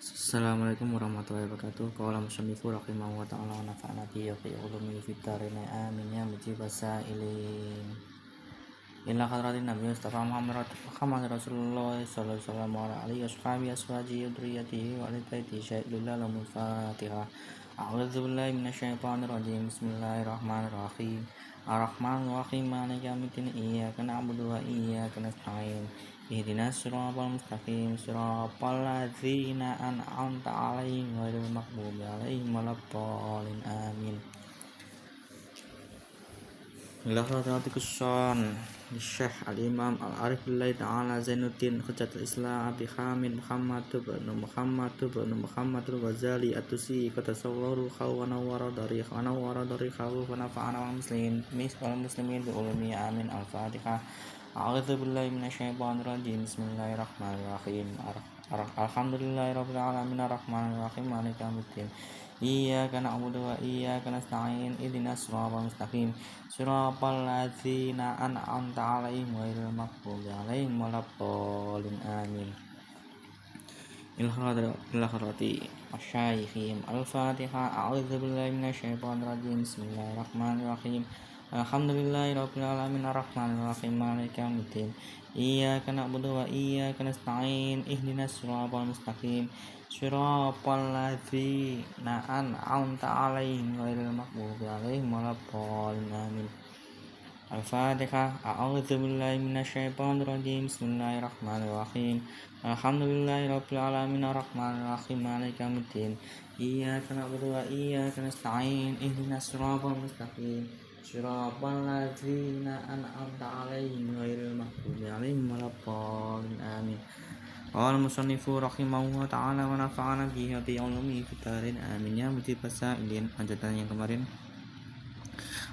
Assalamualaikum warahmatullahi wabarakatuh. Qala musannifu rahimahu wa ta'ala wa nafa'ana bihi wa bi ulumihi fid dharain amin ya mujibas sa'ilin. Ila hadratin Nabi Mustafa Muhammad Rasulullah sallallahu alaihi wasallam ashabihi dzurriyyatihi wa ali baitihi syahidullah lahumul Fatihah. A'udzu billahi minasyaitonir rajim. Bismillahirrahmanirrahim. Ar-Rahmanir Rahim. Maliki yaumiddin. Iyyaka na'budu wa iyyaka nasta'in. Ihdinas siratal mustaqim. Siratal ladzina an'amta 'alaihim ghairil maghdubi 'alaihim waladdallin. Amin. Ila hadratikus son Syekh Al-Imam Al-Arif Billahi Ta'ala Zainuddin Hujatul Islam Abi Hamid Muhammad bin Muhammad Al-Ghazali At-Tusi Qatasawwaru Khawana Waradari Khawu wa nafa'ana wal muslimin bi ulumi amin. Al-Fatihah. A'udzu billahi minasyaitonir rajim. Bismillahirrahmanirrahim. Alhamdulillahirabbil alamin arrahmanir rahim maliki yaumiddin. Iyyaka na'budu wa iyyaka nasta'in. Ihdinas siratal mustaqim. Siratal ladzina an'amta 'alaihim ghairil maghdubi 'alaihim waladdallin. Amin. Ila hadrati masyaykhihim. Al-Fatihah. A'udzu billahi minasyaitonir rajim. Bismillahirrahmanirrahim. Alhamdulillahirabbil alamin arrahmanir rahim maliki yaumiddin. Iyyaka na'budu wa iyyaka nasta'in. Ihdinas siratal mustaqim. Siratal ladzina an'amta 'alaihim ghairil maghdubi 'alaihim waladdallin. Amin. Al-Fatihah. A'udzu billahi minasyaitonir rajim. Bismillahirrahmanirrahim. Alhamdulillahirabbil alamin arrahmanir rahim maliki yaumiddin. Iyyaka na'budu wa iyyaka nasta'in. Ihdinas siratal mustaqim. Siratal ladzina an'amta 'alaihim ghairil maghdubi 'alaihim waladdallin. Amin. Qala musannifu rahimahu wa ta'ala wa nafa'ana bihi wa bi ulumihi fid dharain amin ya mujibas sa'ilin. Lanjutan yang kemarin.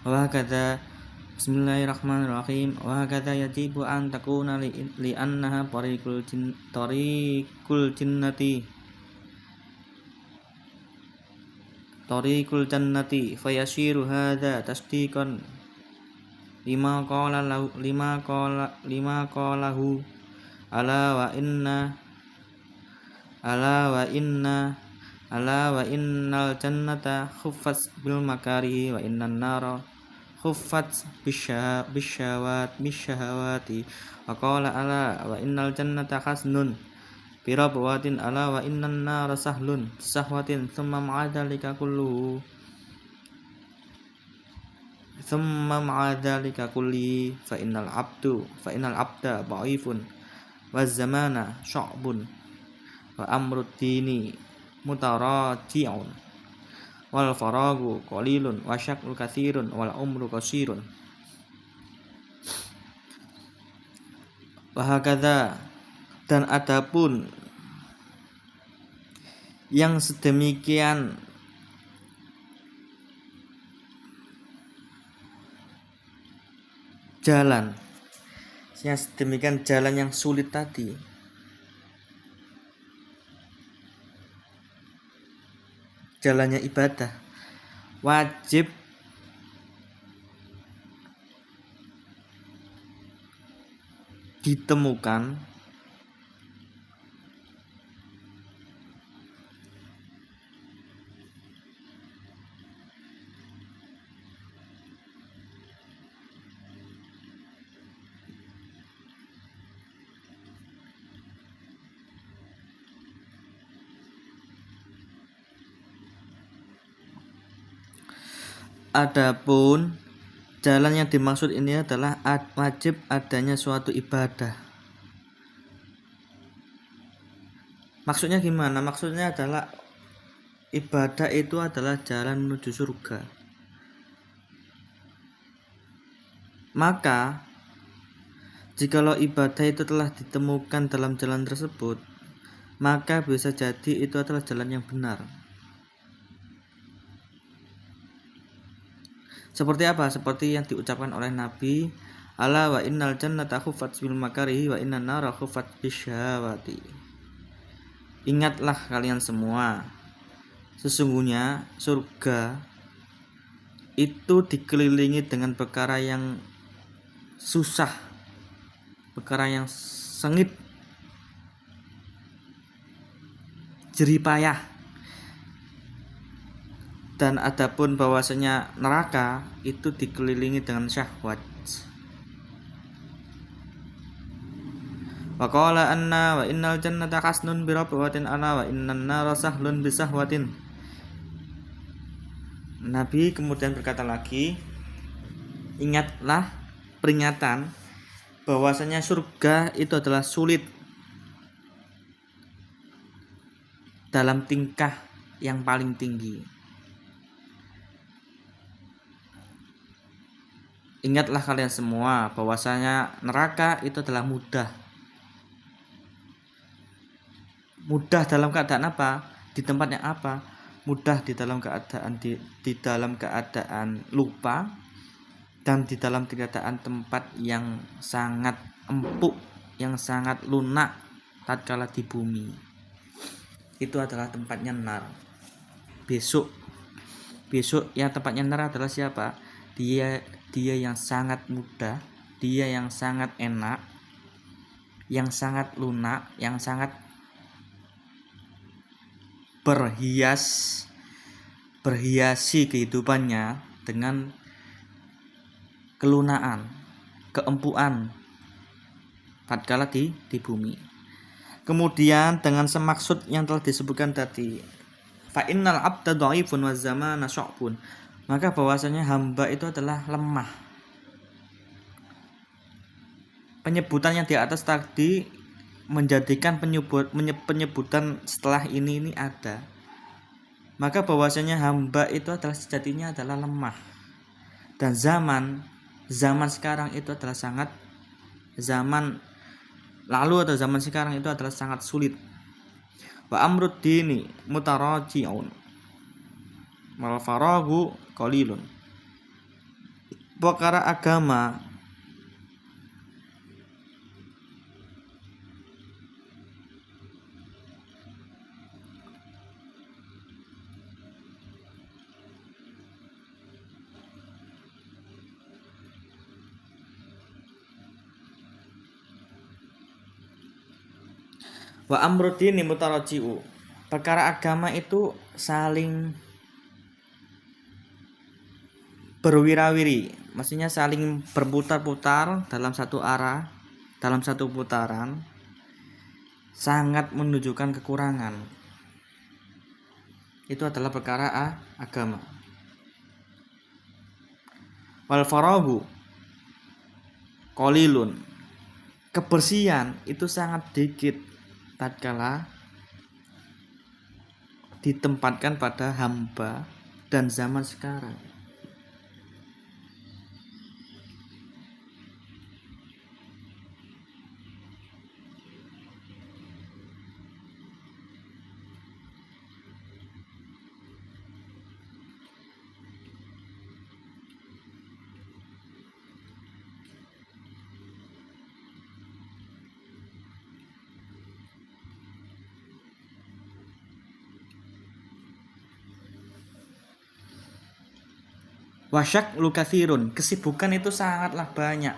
Wa hakadha Bismillahirrahmanirrahim. Wa hakadha yajibu an takuna li annaha tariqul jannati fayasiru hadha tasdiqan lima qalahu ala wa innal jannata khuffat bil makarihi wa innan nara khuffat bisyahawati wa qala ala wa innal jannata hasnun birabwatin ala wa innan nara sahwatin thumma ma'adhalika kullihi fa innal abda dha'ifun wa zamana sya'bun wa amrud dini mutaraji'un wal faragu qalilun wa syaqul katsirun wal umru qasirun. Wa hakadha, dan adapun yang sedemikian jalan yang sulit tadi, jalannya ibadah, wajib ditemukan adapun jalan yang dimaksud ini adalah wajib adanya suatu ibadah. Maksudnya gimana? Maksudnya adalah ibadah itu adalah jalan menuju surga. Maka jikalau ibadah itu telah ditemukan dalam jalan tersebut, maka bisa jadi itu adalah jalan yang benar. Seperti apa? Seperti yang diucapkan oleh Nabi, ala wa innal jannata khuffat bil makarihi wa innan nara khuffat bisyahawati. Ingatlah kalian semua, sesungguhnya surga itu dikelilingi dengan perkara yang susah, perkara yang sengit, jerih payah. Dan adapun bahwasanya neraka itu dikelilingi dengan syahwat. Wa qala anna wa innal jannata hasnun bi rabwatin ana wa innan nara sahlun bi sahwatin. Nabi kemudian berkata lagi, ingatlah peringatan bahwasanya surga itu adalah sulit dalam tingkah yang paling tinggi. Ingatlah kalian semua bahwasanya neraka itu adalah mudah. Mudah dalam keadaan apa? Di tempat yang apa? Mudah di dalam keadaan di dalam keadaan lupa dan di dalam keadaan tempat yang sangat empuk, yang sangat lunak tatkala di bumi. Itu adalah tempatnya nar. Besok yang tempatnya nar adalah siapa? Dia yang sangat mudah, dia yang sangat enak, yang sangat lunak, yang sangat berhiasi kehidupannya dengan kelunaan, keempuan tatkala di bumi. Kemudian dengan semaksud yang telah disebutkan tadi, fa innal abda dhaifun wa zamana sya'bun, maka bahwasanya hamba itu adalah lemah. Penyebutan yang di atas tadi menjadikan penyebutan setelah ini ada. Maka bahwasanya hamba itu adalah sejatinya adalah lemah. Dan zaman sekarang itu adalah sangat, zaman lalu atau zaman sekarang itu adalah sangat sulit. Wa amrud dini mutaraji'un wal faragu qalilun. Perkara agama wa amrudini mutaraji'u. Perkara agama itu saling berwira-wiri, maksudnya saling berputar-putar dalam satu arah, dalam satu putaran, sangat menunjukkan kekurangan. Itu adalah perkara agama. Wal faragu qalilun. Kebersihan itu sangat dikit tatkala ditempatkan pada hamba dan zaman sekarang. Wasyak lukathirun, kesibukan itu sangatlah banyak.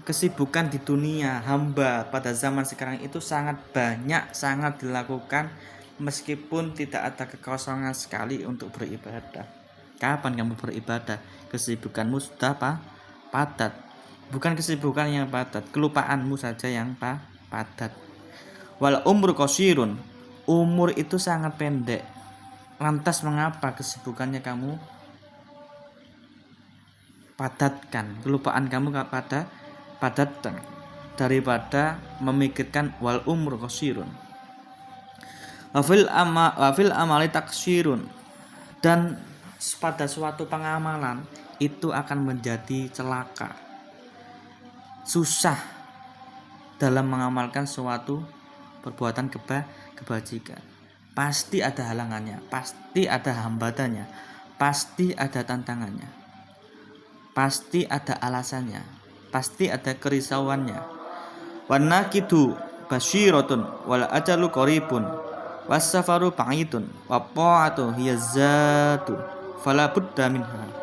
Kesibukan di dunia hamba pada zaman sekarang itu sangat banyak, sangat dilakukan meskipun tidak ada kekosongan sekali untuk beribadah. Kapan kamu beribadah? Kesibukanmu sudah padat. Bukan kesibukan yang padat, kelupaanmu saja yang padat. Wal umru qasirun, umur itu sangat pendek. Lantas mengapa kesibukannya kamu padatkan, kelupaan kamu padatkan daripada memikirkan wal umur qasirun. Wafil amali taksirun, dan pada suatu pengamalan itu akan menjadi celaka, susah dalam mengamalkan suatu perbuatan kebajikan. Pasti ada halangannya, pasti ada hambatannya, pasti ada tantangannya, pasti ada alasannya, pasti ada kerisauannya. Wan nakidu basyiratun wal ajalu qaribun was safaru ba'idun wa ta'atu hiya zatu fala budda minha.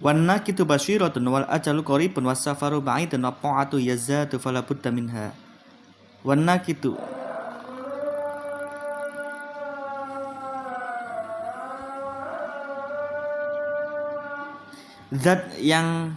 wan nakitu basyiratun wal ajalu qaribun was safaru ba'idun wa ta'atu yazatu fala budda minha. Wan nakitu zat yang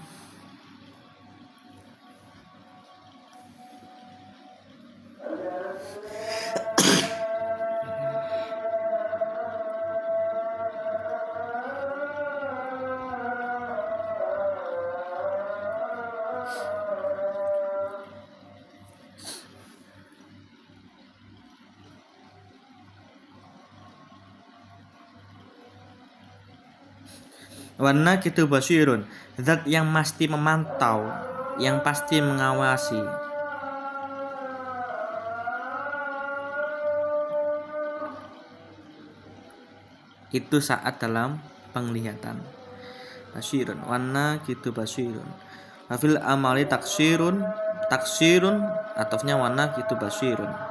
warna gitu basyirun, zat yang pasti memantau, yang pasti mengawasi. Itu saat dalam penglihatan. Basyirun, warna gitu basyirun. Wafil amali taksirun atofnya warna gitu basyirun.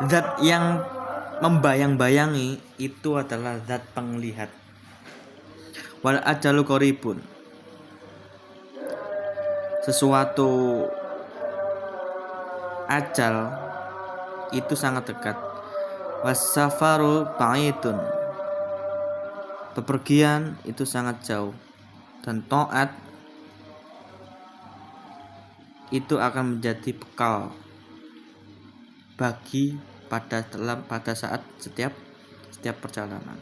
Zat yang membayang-bayangi itu adalah zat penglihat. Wal ajalu qaribun, sesuatu ajal itu sangat dekat. Was-safaru ba'idun, bepergian itu sangat jauh. Dan taat itu akan menjadi bekal bagi pada saat setiap perjalanan.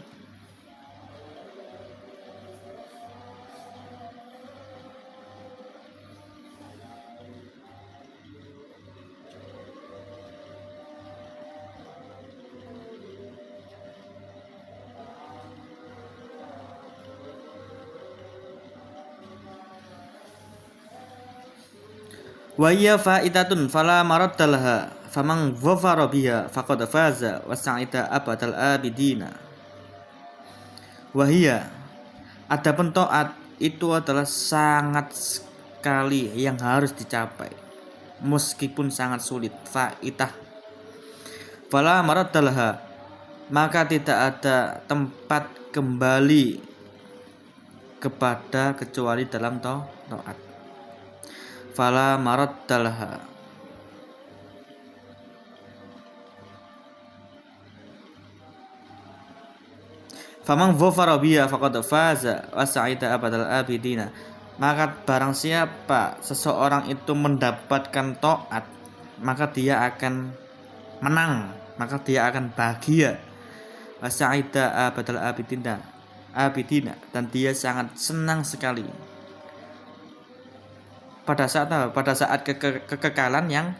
Wa hiya fa'idatun fala maradda laha faman dhafara biha faqad faza wa sa'ida abadal abidina. Wa hiya, adapun taat itu adalah sangat sekali yang harus dicapai meskipun sangat sulit. Fa'idah fala maradda laha, maka tidak ada tempat kembali kepada kecuali dalam taat. Fala maraddalaha, faman dhafara biha faqad faza wa sa'ida abadal abidina, maka barang siapa seseorang itu mendapatkan taat, maka dia akan menang, maka dia akan bahagia. Wa sa'ida abadal abidina, dan dia sangat senang sekali pada saat kekekalan yang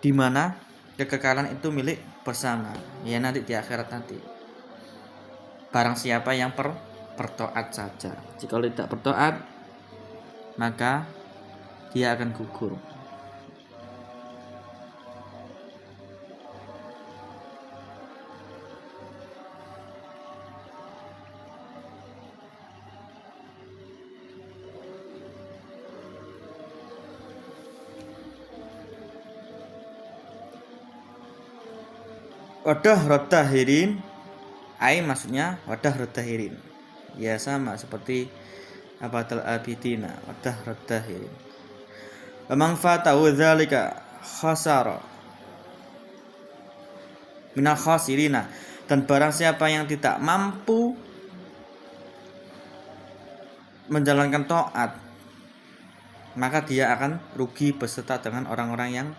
dimana kekekalan itu milik bersama, ya nanti di akhirat nanti. Barang siapa yang bertaat saja, jika tidak bertaat maka dia akan gugur. Wadah rodahirin, maksudnya wadah rodahirin, ya sama seperti abadal abidina, wadah rodahirin. Memang fatahu dzalika khasara minal khasirina, dan barang siapa yang tidak mampu menjalankan taat, maka dia akan rugi beserta dengan orang-orang yang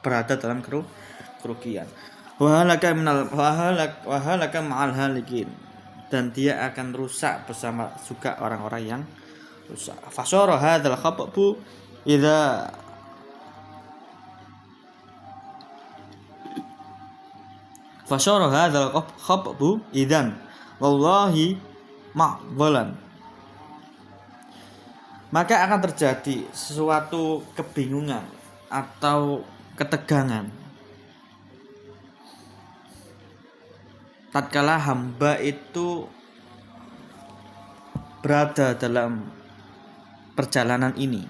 berada dalam kerugian. Wahalaka ma'al halikin, dan dia akan rusak bersama juga orang-orang yang rusak. Fasyara hadzal khababu idza fasyara hadzal khababu idzan wallahi ma'dhalan, maka akan terjadi sesuatu kebingungan atau ketegangan tatkala hamba itu berada dalam perjalanan ini,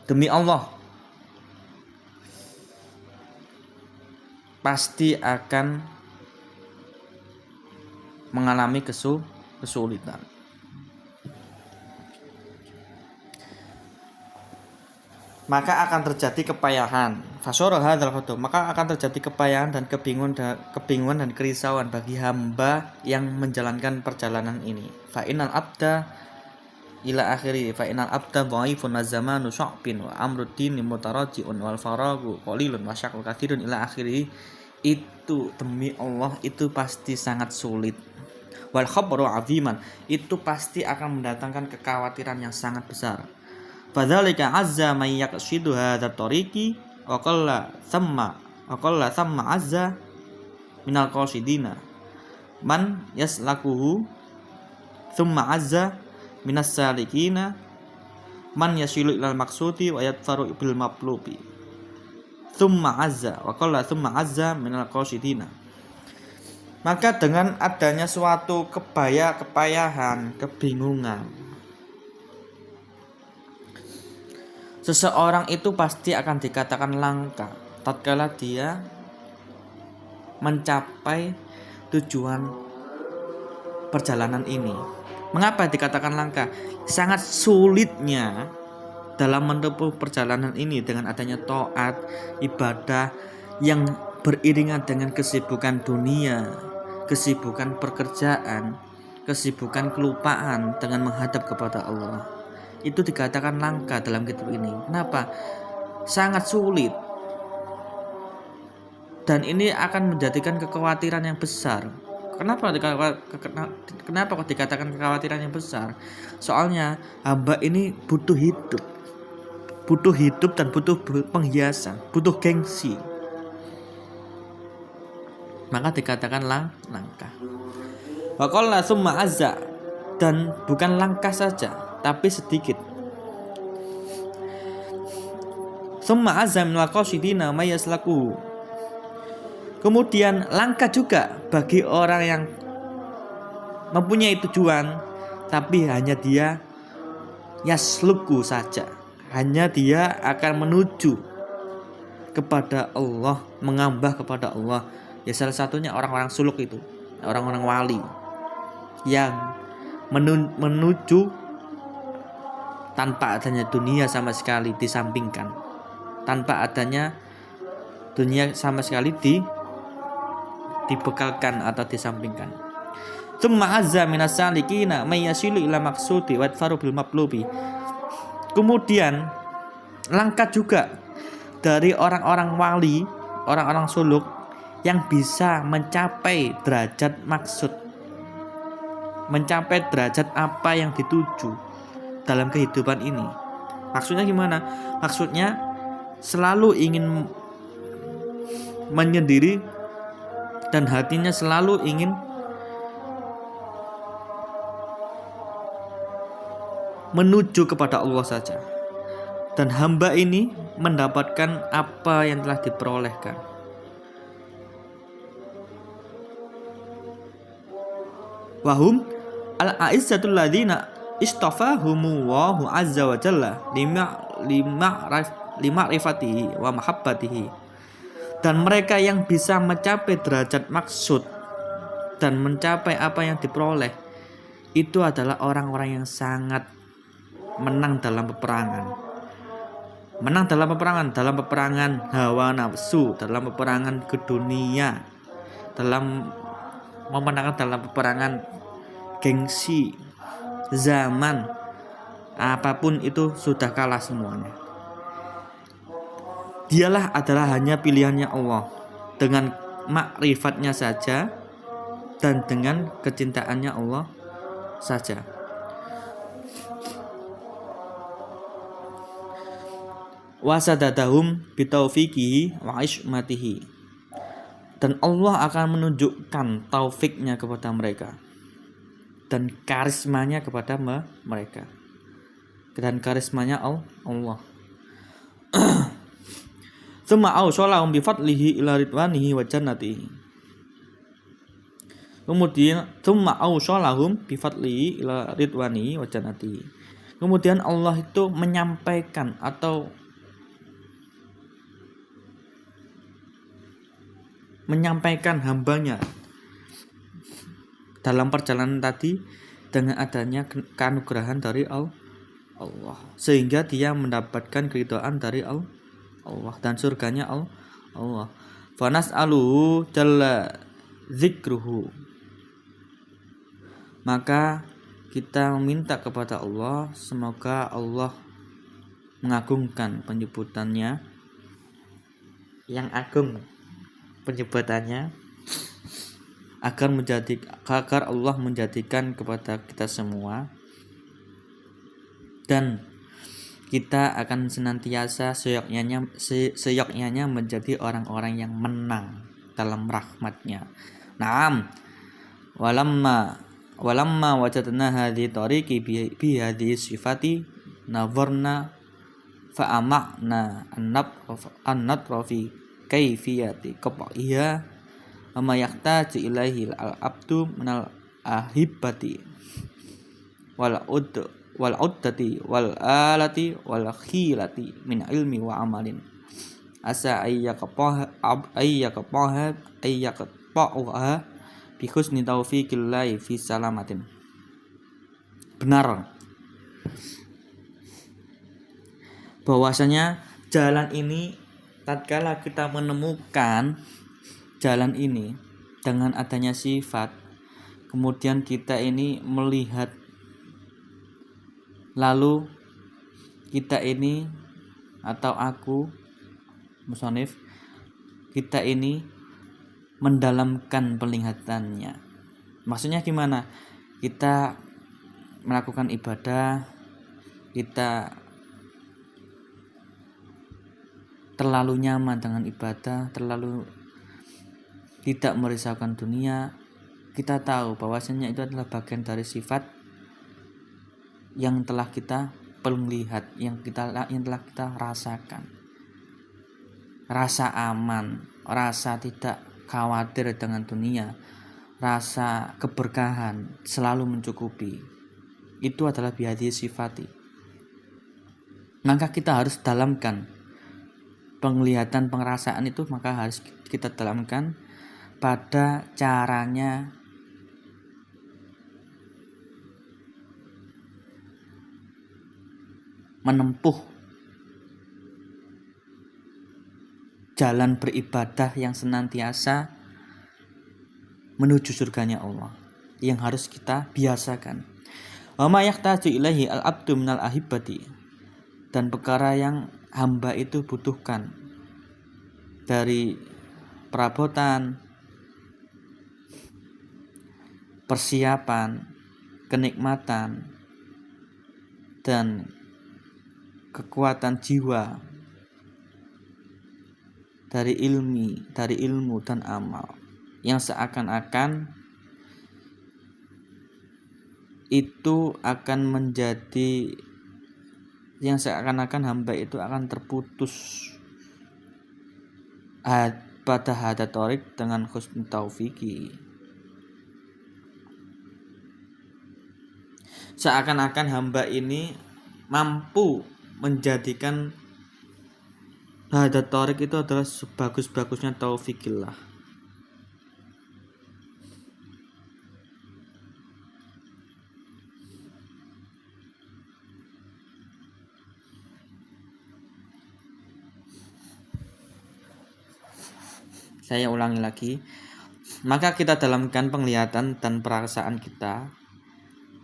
demi Allah pasti akan mengalami kesulitan. Maka akan terjadi kepayahan. Maka akan terjadi kepayahan dan kebingungan dan kerisauan bagi hamba yang menjalankan perjalanan ini. Fa'inal abda ila akhiri fa'inal abda dhaifun az-zamanu sya'bin wa amruddin mutaraji'un wal faragu qalilun wa syaqul katsirun ila akhiri. Itu demi Allah itu pasti sangat sulit. Wal khabaru 'aziman, itu pasti akan mendatangkan kekhawatiran yang sangat besar. Fadzalika azza may yaqsidu hadza tariqi wa qalla thamma azza minal qasidina man yaslakuhu thumma azza minas salikina man yasilu ilal maqsudi wa yadfaru bil maqlubi thumma azza wa qalla thumma azza minal qasidina. Maka dengan adanya suatu kepayahan, kebingungan, seseorang itu pasti akan dikatakan langka tatkala dia mencapai tujuan perjalanan ini. Mengapa dikatakan langka? Sangat sulitnya dalam menempuh perjalanan ini dengan adanya taat, ibadah yang beriringan dengan kesibukan dunia, kesibukan pekerjaan, kesibukan kelupaan dengan menghadap kepada Allah. Itu dikatakan langka dalam kitab ini. Kenapa? Sangat sulit. Dan ini akan menjadikan kekhawatiran yang besar. Kenapa kok dikatakan kekhawatiran yang besar? Soalnya hamba ini butuh hidup. Butuh hidup dan butuh penghiasan, butuh gengsi. Maka dikatakan langka. Wa qalla summa azza, dan bukan langka saja, tapi sedikit. Summa azza minal qasidina may yaslaku. Kemudian langka juga bagi orang yang mempunyai tujuan tapi hanya dia yasluku saja. Hanya dia akan menuju kepada Allah, mengambah kepada Allah. Ya salah satunya orang-orang suluk itu, orang-orang wali yang menuju tanpa adanya dunia sama sekali disampingkan, tanpa adanya dunia sama sekali dibekalkan atau disampingkan. Tsumma azza minas salikina may yasilu ila maqsudi wa faru bil maqlubi. Kemudian langkah juga dari orang-orang wali, orang-orang suluk yang bisa mencapai derajat maksud, mencapai derajat apa yang dituju dalam kehidupan ini. Maksudnya gimana? Maksudnya selalu ingin menyendiri dan hatinya selalu ingin menuju kepada Allah saja. Dan hamba ini mendapatkan apa yang telah diperolehkan. Wahum al-a'izzatul ladzina istafahumullahu azza wa jalla lima'rifatihi wa mahabbatihi. Dan mereka yang bisa mencapai derajat maksud dan mencapai apa yang diperoleh itu adalah orang-orang yang sangat menang dalam peperangan. Menang dalam peperangan hawa nafsu, dalam peperangan ke dunia, dalam memenangkan dalam peperangan gengsi, zaman, apapun itu sudah kalah semuanya. Dialah adalah hanya pilihannya Allah dengan makrifatnya saja dan dengan kecintaannya Allah saja. Wasadadahum bitaufiqihi wa ismatihi. Dan Allah akan menunjukkan taufiknya kepada mereka dan karismanya kepada mereka, dan karismanya Allah. Tsumma awsalahum bi fadlihi ila ridwanihi wa jannatihi. Kemudian tsumma awsalahum bi fadlihi ila ridwanihi wa jannatihi. Kemudian Allah itu menyampaikan atau menyampaikan hambanya dalam perjalanan tadi dengan adanya keanugerahan dari Allah, sehingga dia mendapatkan keridhaan dari Allah dan surganya Allah. Fa nas'aluhu jalla dzikruhu. Maka kita meminta kepada Allah semoga Allah mengagungkan penyebutannya, yang agung penyebutannya, agar Allah menjadikan kepada kita semua dan kita akan senantiasa seyoknyanya menjadi orang-orang yang menang dalam rahmatnya. Naam, walamma wajadna hadhi tariqi bi hadhi sifati nazarna fa'ama'na an-nadra fi kaifiyati qat'iha ama yahtaju ilaihi al-abdu minal ahibati wal uddati wal alati wal khilati min ilmi wa amalin asa ayyaqaha bi husni taufiqillahi fi salamatin. Benar bahwasanya jalan ini, tatkala kita menemukan jalan ini dengan adanya sifat, kemudian kita ini melihat, lalu kita ini atau aku musonif, kita ini mendalamkan penglihatannya. Maksudnya gimana? Kita melakukan ibadah, kita terlalu nyaman dengan ibadah, terlalu tidak merisaukan dunia. Kita tahu bahwasanya itu adalah bagian dari sifat yang telah kita lihat, yang telah kita rasakan. Rasa aman, rasa tidak khawatir dengan dunia, rasa keberkahan selalu mencukupi. Itu adalah bihadhi sifati. Maka kita harus dalamkan penglihatan, pengrasaan itu, maka harus kita dalamkan pada caranya menempuh jalan beribadah yang senantiasa menuju surganya Allah, yang harus kita biasakan. Wa ma yahtaju ilaihi al-abdu minal ahibati, dan perkara yang hamba itu butuhkan dari perabotan, persiapan, kenikmatan, dan kekuatan jiwa, dari ilmu dan amal, yang seakan-akan itu akan menjadi, yang seakan-akan hamba itu akan terputus pada hada torik dengan husnul taufiki. Seakan-akan hamba ini mampu menjadikan hada torik itu adalah sebagus-bagusnya taufikillah. Saya ulangi lagi. Maka kita dalamkan penglihatan dan perasaan kita,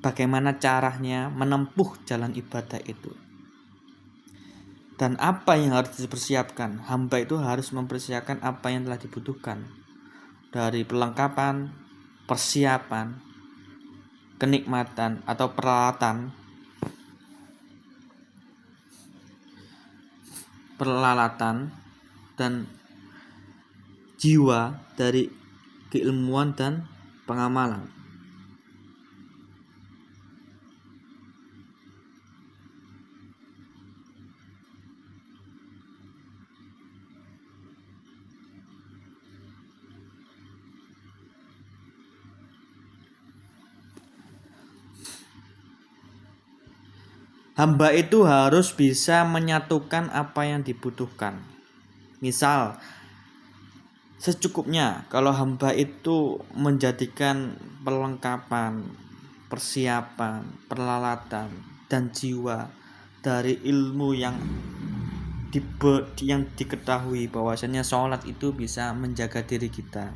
bagaimana caranya menempuh jalan ibadah itu, dan apa yang harus dipersiapkan. Hamba itu harus mempersiapkan apa yang telah dibutuhkan dari perlengkapan, persiapan, kenikmatan atau peralatan dan jiwa dari keilmuan dan pengamalan. Hamba itu harus bisa menyatukan apa yang dibutuhkan. Misal, secukupnya kalau hamba itu menjadikan perlengkapan, persiapan, peralatan, dan jiwa dari ilmu yang diketahui bahwasanya sholat itu bisa menjaga diri kita,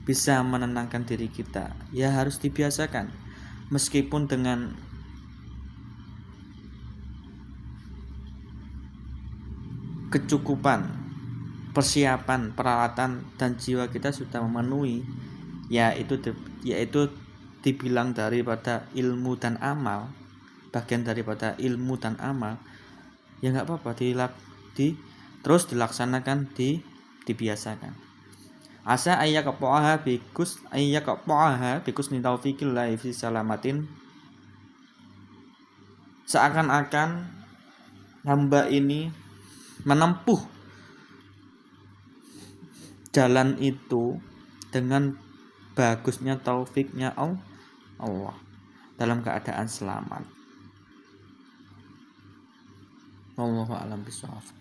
bisa menenangkan diri kita, ya harus dibiasakan. Meskipun dengan kecukupan persiapan, peralatan, dan jiwa kita sudah memenuhi, yaitu dibilang daripada ilmu dan amal, bagian daripada ilmu dan amal, ya nggak apa-apa, terus dilaksanakan, dibiasakan. Asa ayyaqaha bikus ni taufiqillahi fi salamatin, seakan-akan hamba ini menempuh jalan itu dengan bagusnya taufiknya Allah dalam keadaan selamat. Wallahu a'lam bishawab.